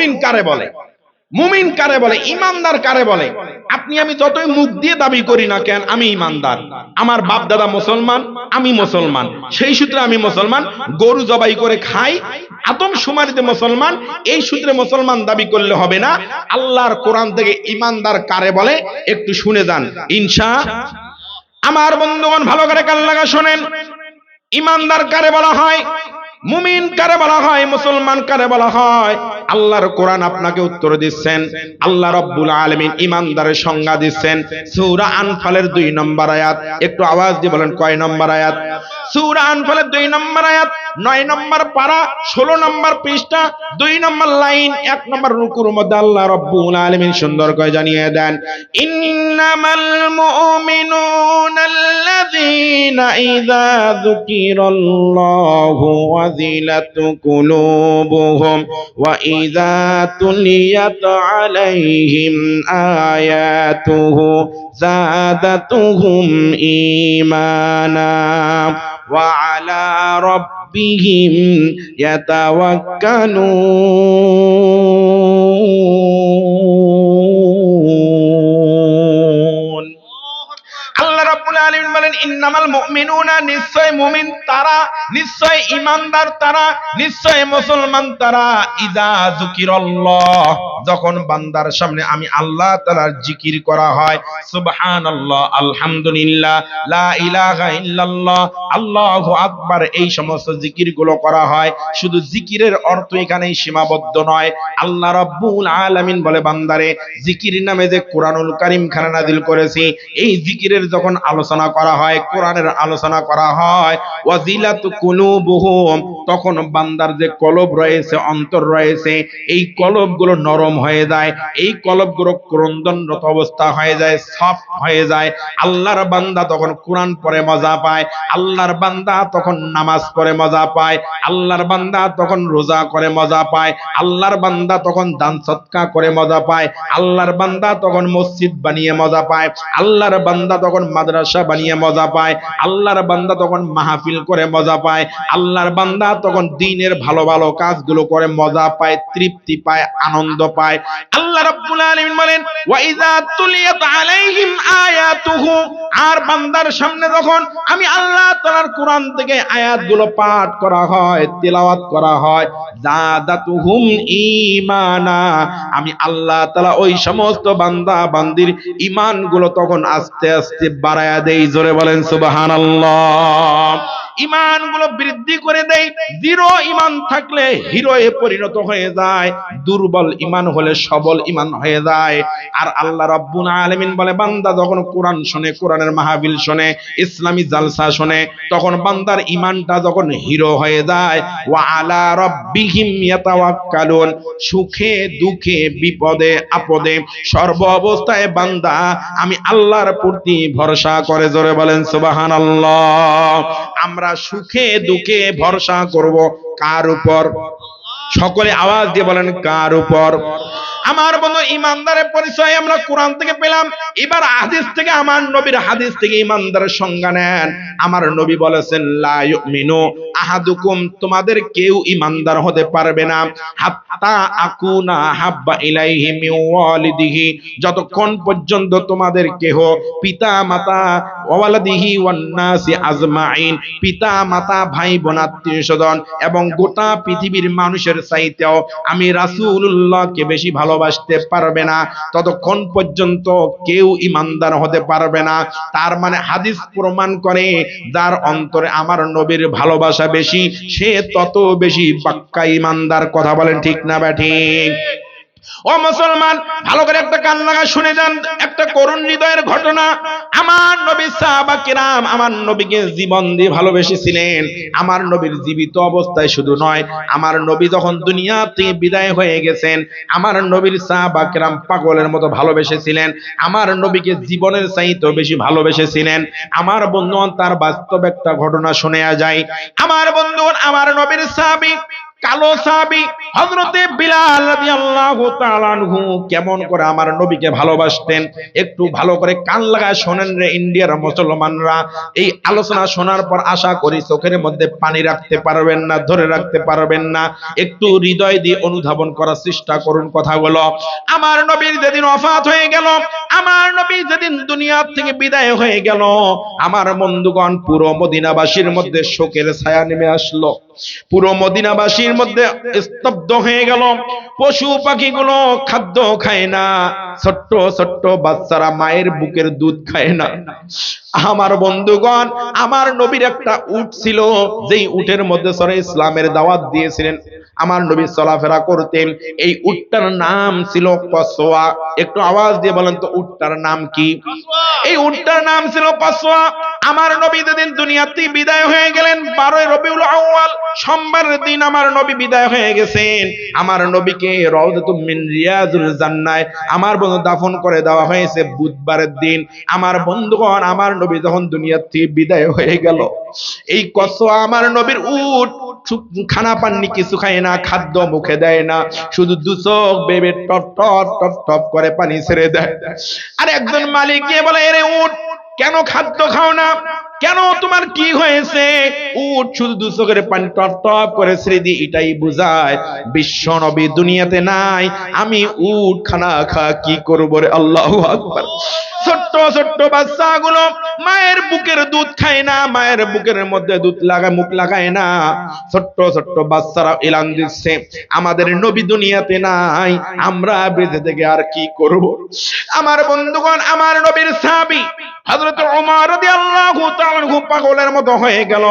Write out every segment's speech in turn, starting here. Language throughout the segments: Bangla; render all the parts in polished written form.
মুমিন কারে বলে, মুমিন কারে বলে, ইমানদার কারে বলে? আপনি আমি যতই মুখ দিয়ে দাবি করি না কেন আমি ইমানদার, আমার বাপ দাদা মুসলমান, আমি মুসলমান, সেই সূত্রে আমি মুসলমান, গরু জবাই করে খাই, আদমশুমারিতে মুসলমান, এই সূত্রে মুসলমান দাবি করলে হবে না। আল্লাহর কোরআন থেকে ইমানদার কারে বলে একটু শুনে যান ইনশাআল্লাহ। আমার বন্ধুগণ ভালো করে কান লাগা শোনেন, ইমানদার কারে বলা হয়, মুমিন কারে বলা হয়, মুসলমান কারে বলা হয়? আল্লাহর কোরআন আপনাকে উত্তর দিচ্ছেন। আল্লাহ রাব্বুল আলামিন ইমানদারের সংজ্ঞা দিচ্ছেন সূরা আনফালের 2 নম্বর আয়াত। একটু আওয়াজ দিয়ে বলেন কয় নম্বর আয়াত? সূরা আনফালের 2 নম্বর আয়াত, 9 নম্বর পারা, 16 নম্বর পৃষ্ঠা, 2 নম্বর লাইন, 1 নম্বর রুকুর মধ্যে আল্লাহ রাব্বুল আলামিন সুন্দর করে জানিয়ে দেন, ইন্নামাল মুমিনুনা আল্লাযীনা ইযা যুকিরাল্লাহু ওয়াজিলাত কুলুবুহুম ওয়া ইযা তুলিয়াত আলাইহিম আয়াতুহু যাদাতুহুম ঈমানা ওয়া আলা রাব্বিহিম ইয়াতাওয়াক্কালুন। আল্লাহ রাব্বুল আলামিন বলেন ইন্নামাল মুমিনুনা, নিশ্চয় মুমিন তারা, নিশ্চয় ইমানদার তারা, নিশ্চয় মুসলমান তারা, ইযা যুকিরাল্লাহ, যখন বান্দার সামনে আমি আল্লাহ তাআলার জিকির করা হয়, সুবহানাল্লাহ, আলহামদুলিল্লাহ, লা ইলাহা ইল্লাল্লাহ, আল্লাহু আকবার, এই সমস্ত জিকিরগুলো করা হয়। শুধু জিকিরের অর্থ এখানেই সীমাবদ্ধ নয়। আল্লাহ রাব্বুল আলামিন বলে বান্দারে জিকির নামে যে কোরআনুল কারীম খানা নাযিল করেছি, এই জিকিরের যখন আলোচনা করা হয়, কোরআনের আলোচনা করা হয়, ওয়াজিলাতু কুলুবুহুম, তখন বান্দার যে কলব রয়েছে, অন্তর রয়েছে, এই কলবগুলো নরম হয়ে যায়, এই কলবগুলো ক্রন্দনরত অবস্থা হয়ে যায়, সফট হয়ে যায়। আল্লাহর বান্দা তখন কোরআন পড়ে মজা পায়, আল্লাহর বান্দা তখন নামাজ পড়ে মজা পায়, আল্লাহর বান্দা তখন রোজা করে মজা পায়, আল্লাহর বান্দা তখন দান সদকা করে মজা পায়, আল্লাহর বান্দা তখন মসজিদ বানিয়ে মজা পায়, আল্লাহর বান্দা তখন মাদ্রাসা বানিয়ে মজা পায়, আল্লাহর বান্দা তখন মাহফিল করে মজা পায়, আল্লাহর বান্দা তখন দ্বীনের ভালো ভালো কাজগুলো করে মজা পায়, তৃপ্তি পায়, আনন্দ পায়। আল্লাহ রাব্বুল আলামিন বলেন ওয়া ইযা তুলিয়াত আলাইহিম আয়াতুহু, আর বান্দার সামনে যখন আমি আল্লাহ তাআলার কোরআন থেকে আয়াতগুলো পাঠ করা হয়, তিলাওয়াত করা হয়, যাদাতুহুম ঈমানা, আমি আল্লাহ তাআলা ওই সমস্ত বান্দা বান্দির ঈমানগুলো তখন আস্তে আস্তে বাড়ায়া দেই। জোরে বলেন সুবহানাল্লাহ। ঈমানগুলো বৃদ্ধি করে দেই। দৃঢ় ঈমান থাকলে হিরোয়ে পরিণত হয়ে যায়, দুর্বল ঈমান হলে সবল ঈমান হয়ে যায়। আর আল্লাহ রাব্বুল আলামিন বলে বান্দা যখন কোরআন শুনে, কোরআনের মাহফিল শুনে, ইসলামী জালসা শুনে, তখন বান্দার ঈমানটা যখন হিরো হয়ে যায়, ওয়া আলা রাব্বিহিম ইয়াতাওয়াক্কালুন, সুখে দুঃখে বিপদে আপদে সর্ব অবস্থায় বান্দা আমি আল্লাহর প্রতি ভরসা করে। জোরে বলেন সুবহানাল্লাহ। আমরা সুখে দুঃখে ভরসা করব কার উপর? সকলে আওয়াজ দিয়ে বলেন কার উপর? আমার বন্ধু ইমানদারের পরিচয় আমরা কোরআন থেকে পেলাম, এবার হাদিস থেকে, আমার নবীর হাদিস থেকে ইমানদারের সংজ্ঞা নেন। আমার নবী বলেছেন লা ইউমিনু আহাদুকুম, তোমাদের কেউ ইমানদার হতে পারবে না হাত্তা আকুনা হাব্বা ইলাইহি মিন ওয়ালিদিহি, যতক্ষণ পর্যন্ত তোমাদের কেহ পিতা মাতা ওয়ালাদিহি ওয়ান নাসি আজমাইন, পিতা মাতা ভাই বোন আত্মীয় স্বজন এবং গোটা পৃথিবীর মানুষের চাইতেও আমি রাসূলুল্লাহকে বেশি ভালোবাসতে পারবে না, ততক্ষণ পর্যন্ত কেউ ইমানদার হতে পারবে না। তার মানে হাদিস প্রমাণ করে যার অন্তরে আমার নবীর ভালোবাসা বেশি, সে তত বেশি পাক্কা ইমানদার। কথা বলেন ঠিক না ব্যাঠিক? ও মুসলমান, ভালো করে একটা কান লাগা শুনে যান একটা করুণ হৃদয়ের ঘটনা। আমার নবী সাহাবা কিরাম আমার নবীকে জীবন দিয়ে ভালোবেসেছিলেন। আমার নবীর জীবিত অবস্থায় শুধু নয়, আমার নবী যখন দুনিয়া থেকে বিদায় হয়ে গেছেন, আমার নবীর সাহাবা কিরাম পাগলের মতো ভালোবেসেছিলেন। আমার নবীকে জীবনের চাইতেও বেশি ভালোবেসেছিলেন। আমার বন্ধুগণ, তার বাস্তব একটা ঘটনা শুনে যায়। আমার বন্ধুগণ, আমার নবীর সাহাবী কালো সাহাবী হযরতে বিলাল রাদিয়াল্লাহু তাআলা আনহু কেমন করে আমার নবীকে ভালোবাসতেন একটু ভালো করে কান লাগায় শোনেন রে ইন্ডিয়ার মুসলমানরা। এই আলোচনা শোনার পর আশা করি চোখের মধ্যে পানি রাখতে পারবেন না, ধরে রাখতে পারবেন না। একটু হৃদয় দিয়ে অনুধাবন করার চেষ্টা করুন কথাগুলো। আমার নবীর যেদিন ওফাত হয়ে গেল, আমার নবী যেদিন দুনিয়া থেকে বিদায় হয়ে গেল, আমার বন্ধুগণ পুরো মদিনাবাসীর মধ্যে শোকের ছায়া নেমে আসলো। পুরো মদিনাবাসীর মধ্যে স্তব্ধ হয়ে গেল। পশু পাখিগুলো খাদ্য খায় না, ছোট্ট ছোট্ট বাচ্চারা মায়ের বুকের দুধ খায় না। আমার বন্ধুগণ, আমার নবীর একটা উট ছিল, যেই উটের মধ্যে সরে ইসলামের দাওয়াত দিয়েছিলেন। আমার নবী চলাফেরা করতেন, এই উটটার নাম ছিল কসওয়া। একটু আওয়াজ দিয়ে বলেন তো উটটার নাম কি? এই উটটার নাম ছিল কসওয়া। আমার নবী যেদিন দুনিয়াতে বিদায় হয়ে গেলেন, 12 রবিউল আউয়াল সোমবারের দিন আমার নবী বিদায় হয়ে গেছেন। আমার নবীকে রাউদাতুম মিন রিয়াজুল জান্নাহ আমার বন্ধু দাফন করে দেওয়া হয়েছে বুধবারের দিন। আমার বন্ধুগণ, আমার নবী যখন দুনিয়া থেকে বিদায় হয়ে গেল, এই কসওয়া আমার নবীর উট খানা পাননি কিছু খায় না, খাদ্য মুখে দেয় না, শুধু দু চোখ বেবে টপ টপ টপ টপ করে পানি ছেড়ে দেয়। আর একজন মালিক গিয়ে বলে, এরে উট কেন খাদ্য খাও না, কেন তোমার কি হয়েছে? উট শুধু দু চোখের পানি টপ টপ করে ছেড়ে দিই। এটাই বোঝায় বিশ্ব নবী দুনিয়াতে নাই, আমি উট খানা খা কি করবো রে। আল্লাহু আকবার। ছোট্ট ছোট্ট বাচ্চাগুলো মায়ের বুকের দুধ খায় না, মায়ের বুকের মধ্যে দুধ লাগায় মুখ লাগায় না। ছোট্ট ছোট্ট বাচ্চারা এলান দিচ্ছে, আমাদের নবী দুনিয়াতে নাই, আমরা বেঁচে থেকে আর কি করব। আমার বন্ধুগণ, আমার নবীর সাহাবী হযরত ওমর রাদিয়াল্লাহু তাআলা আনহু পাগলের মতো হয়ে গেল।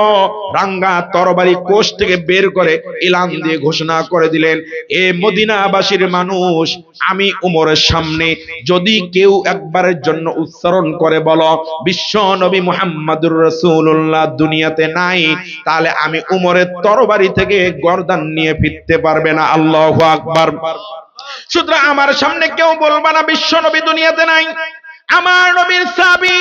রাঙ্গা তরবারি কোষ থেকে বের করে এলান দিয়ে ঘোষণা করে দিলেন, এ মদিনাবাসীর মানুষ, আমি ওমরের সামনে যদি কেউ একবারের জন্য উচ্চারণ করে বলো বিশ্ব নবী মুহাম্মদুর রাসূলুল্লাহ দুনিয়াতে নাই, তাহলে আমি ওমরের তরবারি থেকে গর্দান নিয়ে ফিরতে পারবে না। আল্লাহু আকবার। সুতরাং আমার সামনে কেউ বলবা না বিশ্ব নবী দুনিয়াতে নাই। আমার নবীর সাহাবী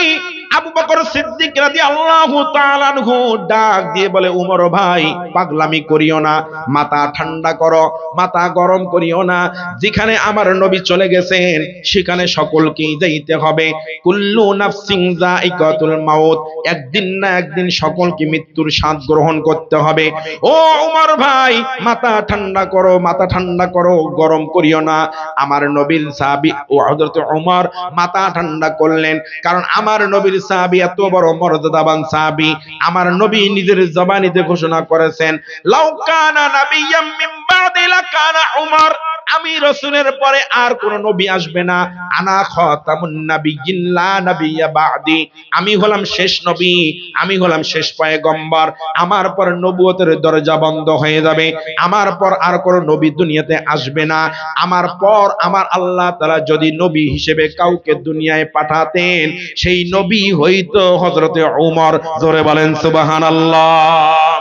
আবু বকর সিদ্দিক রাদিয়াল্লাহু তাআলা আনহু ডাক দিয়ে বলে, ওমর ভাই পাগলামি করিও না, মাথা ঠান্ডা করো, মাথা গরম করিও না। যেখানে আমার নবী চলে গেছেন সেখানে সকলকেই যাইতে হবে। কুল্লু নাফসিন যায়িকাতুল মাউত, একদিন না একদিন সকলকে মৃত্যুর স্বাদ গ্রহণ করতে হবে। ও ওমর ভাই মাথা ঠান্ডা করো, মাথা ঠান্ডা করো, গরম করিও না। আমার নবীর সাহাবী ও হযরত ওমর মাথা ঠান্ডা করলেন, কারণ আমার নবীর সাহাবী এত বড় মর্যাদাবান সাহাবী। আমার নবী নিজের জবানিতে ঘোষণা করেছেন, লাউ কানা নাবিয়্যাম মিন বাদি লাকানা উমর, আমি রাসূলের পরে আর কোন নবী আসবে না। আনা খাতামুন নাবিয়্যিন লা নাবিয়্যা বাদি, আমি হলাম শেষ নবী, আমি হলাম শেষ পয়গম্বর। আমার পর নবুয়তের দরজা বন্ধ হয়ে যাবে, আমার পর আর কোন নবী দুনিয়াতে আসবে না। আমার পর আমার আল্লাহ তাআলা যদি নবী হিসেবে কাউকে দুনিয়ায় পাঠাতেন, সেই নবী হইতো হযরতে ওমর। জোরে বলেন সুবহানাল্লাহ।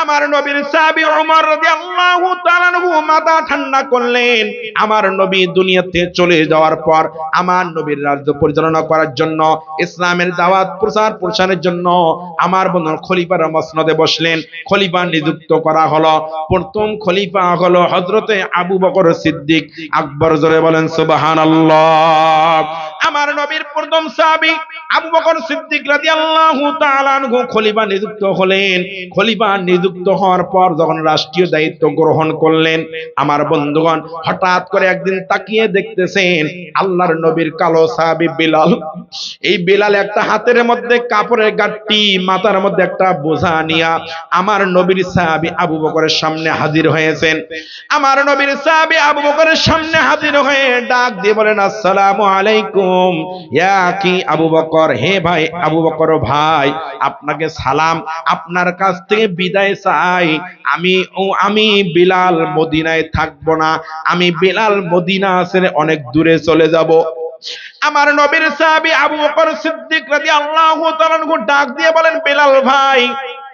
আমার নবীর সাহাবী ওমর রাদিয়াল্লাহু তাআলা আনহু মাথা ঠান্ডা করলেন। আমার নবী দুনিয়াতে চলে যাওয়ার পর আমার নবীর রাজ্য পরিচালনা করার জন্য, ইসলামের দাওয়াত প্রচার প্রসারের জন্য আমার বন্ধু খলিফার মসনদে বসলেন। খলিফা নিযুক্ত করা হলো। প্রথম খলিফা হলো হযরতে আবু বকর সিদ্দিক আকবর। জোরে বলেন সুবহানাল্লাহ। আমার নবীর প্রথম সাহাবী আবু বকর সিদ্দিক রাদিয়াল্লাহু তাআলা আনহু খলিফা নিযুক্ত হলেন। খলিফা নিযুক্ত হওয়ার পর যখন রাষ্ট্রীয় দায়িত্ব গ্রহণ করলেন, আমার বন্ধুগণ হঠাৎ করে একদিন তাকিয়ে দেখতেছেন আল্লাহর নবীর কালো সাহাবী বিলাল। এই বিলাল একটা হাতের মধ্যে কাপড়ের গাঁটটি, মাথার মধ্যে একটা বোঝা নিয়া আমার নবীর সাহাবী আবু বকরের সামনে হাজির হয়েছেন। আমার নবীর সাহাবী আবু বকরের সামনে হাজির হয়ে ডাক দিয়ে বলেন, আসসালামু আলাইকুম ইয়া কি আবু বকর, হে ভাই আবু বকর ভাই, আপনাকে সালাম, আপনার কাছ থেকে বিদায় চাই। আমি বিলাল মদিনায় থাকবো না, আমি বিলাল মদিনা ছেড়ে অনেক দূরে চলে যাব। আমার নবীর সাহাবী আবু বকর সিদ্দিক রাদিয়াল্লাহু তাআলা আনহু ডাক দিয়ে বলেন, বিলাল ভাই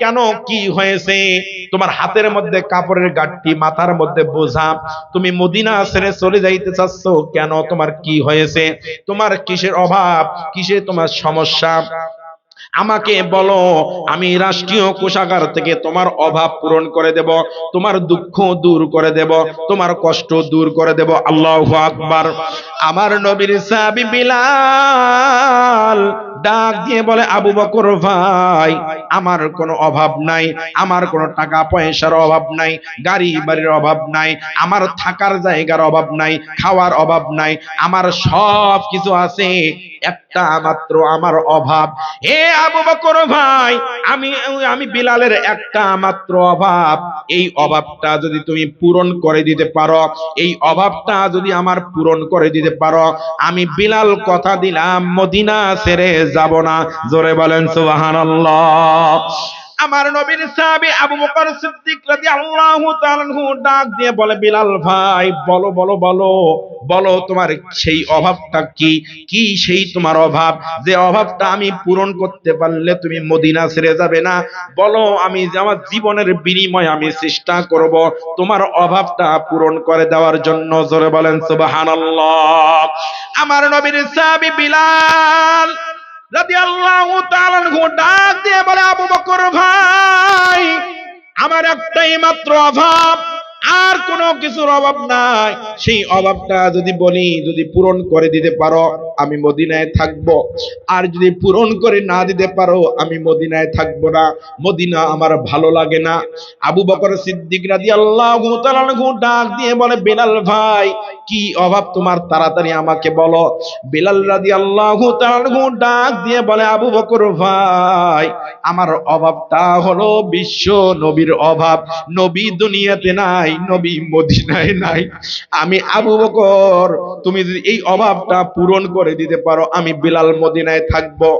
কেন, কি হয়েছে? তোমার হাতের মধ্যে কাপড়ের গাঁটটি, মাথার মধ্যে বোঝা, তুমি মদিনা ছেড়ে চলে যাইতে চাচ্ছ কেন? তোমার কি হয়েছে? তোমার কিসের অভাব, কিসে তোমার সমস্যা? আমাকে বলো, আমি রাষ্ট্রীয় কোষাগার থেকে তোমার অভাব পূরণ করে দেব, তোমার দুঃখ দূর করে দেব, তোমার কষ্ট দূর করে দেব। আল্লাহু আকবার। আমার নবীর সাহাবী বিলাল ডাক দিয়ে বলে, আবু বকর ভাই, আমার কোনো অভাব নাই, আমার কোনো টাকা পয়সার অভাব নাই, গাড়ি বাড়ির অভাব নাই, আমার থাকার জায়গার অভাব নাই, খাওয়ার অভাব নাই, আমার সব কিছু আছে, একটা মাত্র আমার অভাব। হে আবু বকর ভাই, আমি আমি বিলালের একটা মাত্র অভাব, এই অভাবটা যদি তুমি পূরণ করে দিতে পারো, এই অভাবটা যদি আমার পূরণ করে দিতে পারো, আমি বিলাল কথা দিলাম মদিনা ছেড়ে যাব না। জোরে বলেন সুবহানাল্লাহ। আমার নবীর সাহাবী আবু বকর সিদ্দিক রাদিয়াল্লাহু তাআলা আনহু ডাক দিয়ে বলে, বিলাল ভাই, বলো বলো বলো বলো, তোমার সেই অভাবটা কি? কি সেই তোমার অভাব, যে অভাবটা আমি পূরণ করতে পারলে তুমি মদিনা ছেড়ে যাবে না? বলো, আমি আমার জীবনের বিনিময়ে আমি চেষ্টা করব তোমার অভাবটা পূরণ করে দেওয়ার জন্য। জোরে বলেন সুবহানাল্লাহ। আমার নবীর সাহাবী বিলাল রাদিয়াল্লাহু তাআলা আনহু ডাক দিয়ে বলে, আবু বকর ভাই, আমার একটাই মাত্র অভাব, আর কোনো কিছুর অভাব নাই। সেই অভাবটা যদি বলি, যদি পূরণ করে দিতে পারো, আমি মদিনায় থাকব। আর যদি পূরণ করে না দিতে পারো, আমি মদিনায় থাকবো না, মদিনা আমার ভালো লাগে না। আবু বকর সিদ্দিক রাদিয়াল্লাহু তাআলা আনহু ডাক দিয়ে বলে, বিলাল ভাই, কি অভাব তোমার, তাড়াতাড়ি আমাকে বলো। বিলাল রাদিয়াল্লাহু তাআলা আনহু ডাক দিয়ে বলে, আবু বকর ভাই, আমার অভাবটা হলো বিশ্ব নবীর অভাব। নবী দুনিয়াতে নাই, নবী মদিনায় নাই। আমি আবু বকর, তুমি যদি এই অভাবটা পূরণ করে দিতে পারো, আমি বিলাল মদিনায় থাকবো।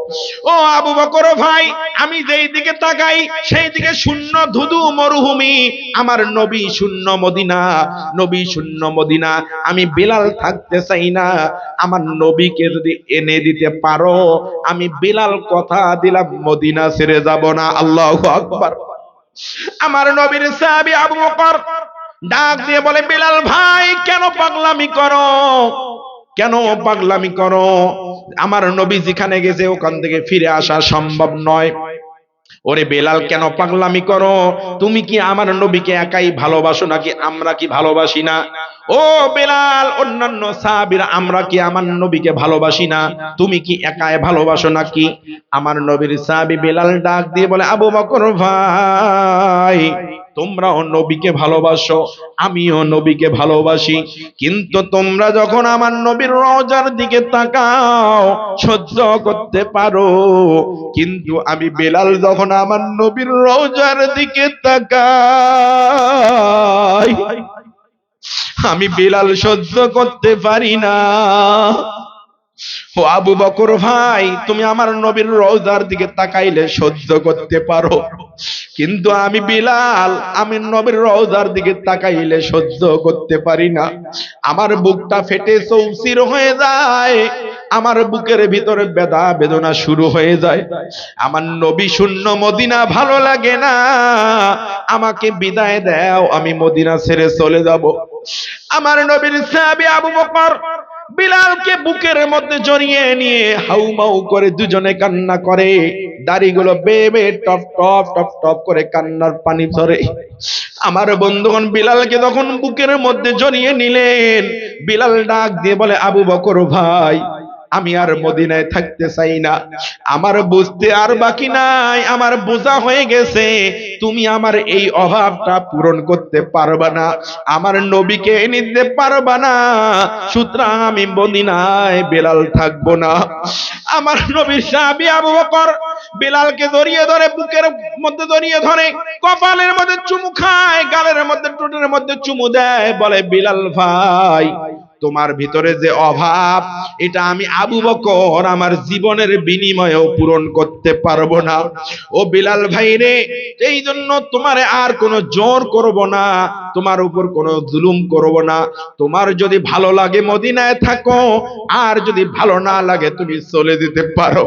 ও আবু বকর ভাই, আমি যেই দিকে তাকাই সেই দিকে শূন্য ধুধু মরুভূমি, আমার নবী শূন্য মদিনা, নবী শূন্য মদিনা। আমি বিলাল থাকতে চাই না, আমার নবীকে যদি এনে দিতে পারো, আমি বিলাল কথা দিলাম মদিনা ছেড়ে যাব না। আল্লাহু আকবার। আমার নবীর সাহাবী আবু বকর ডাক দিয়ে বলে, বিলাল ভাই, কেন পাগলামি করো, কেন পাগলামি করো? আমার নবী যেখানে গেছে ওখান থেকে ফিরে আসা সম্ভব নয়। ওরে বেলাল, কেন পাগলামি করো? তুমি কি আমার নবীকে একাই ভালোবাসো নাকি আমরা কি ভালোবাসি না? ও বেলাল, অন্যান্য সাহাবীরা আমরা কি আমার নবীকে ভালোবাসি না? তুমি কি একাই ভালোবাসো নাকি? আমার নবীর সাহাবী বেলাল ডাক দিয়ে বলে, আবু বকর ভাই, তোমরাও নবীকে ভালোবাসো, আমিও নবীকে ভালোবাসি, কিন্তু তোমরা যখন আমার নবীর রওজার দিকে তাকাও সহ্য করতে পারো, কিন্তু আমি বেলাল যখন আমার নবীর রওজার দিকে তাকাই, আমি বেলাল সহ্য করতে পারি না। ও আবু বকর ভাই, তুমি আমার নবীর রওজার দিকে তাকাইলে সহ্য করতে পারো, কিন্তু আমি বিলাল, আমি নবীর রওজার দিকে তাকাইলে সহ্য করতে পারি না। আমার বুকটা ফেটে চৌচির হয়ে যায়, আমার বুকের ভিতরে ব্যথা বেদনা শুরু হয়ে যায়। আমার নবী শূন্য মদিনা ভালো লাগে না, আমাকে বিদায় দাও, আমি মদিনা ছেড়ে চলে যাব। আমার নবীর সাহাবী আবু বকর বিলালকে বুকের মধ্যে জড়িয়ে নিয়ে হাউমাউ করে দুজনে কান্না করে, দাড়িগুলো বেয়ে বেয়ে টপ টপ টপ টপ করে কান্নার পানি ঝরে। আমার বন্ধুগণ বিলালকে তখন বুকের মধ্যে জড়িয়ে নিলেন। বিলাল ডাক দিয়ে বলে, আবু বকর ভাই, আমি আর মদিনায় থাকতে চাই না, আমার বুঝতে আর বাকি নাই, আমার বোঝা হয়ে গেছে, তুমি আমার এই অভাবটা পূরণ করতে পারবা না, আমার নবীকে এনে দিতে পারবা না, সুতরাং আমি মদিনায় বেলাল থাকবো না। আমার নবীর সাহাবী আবু বকর বেলালকে জড়িয়ে ধরে, বুকের মধ্যে জড়িয়ে ধরে, কপালের মধ্যে চুমু খায়, গালের মধ্যে ঠোঁটের মধ্যে চুমু দেয়, বলে, বিলাল ভাই, তোমার ভিতরে যে অভাব, এটা আমি আবু বকর আমার জীবনের বিনিময়েও পূরণ করতে পারবো না। ও বিলাল ভাই রে, এই জন্য তোমারে আর কোনো জোর করব না, তোমার উপর কোনো জুলুম করব না। তোমার যদি ভালো লাগে মদিনায় থাকো, আর যদি ভালো না লাগে তুমি চলে যেতে পারো।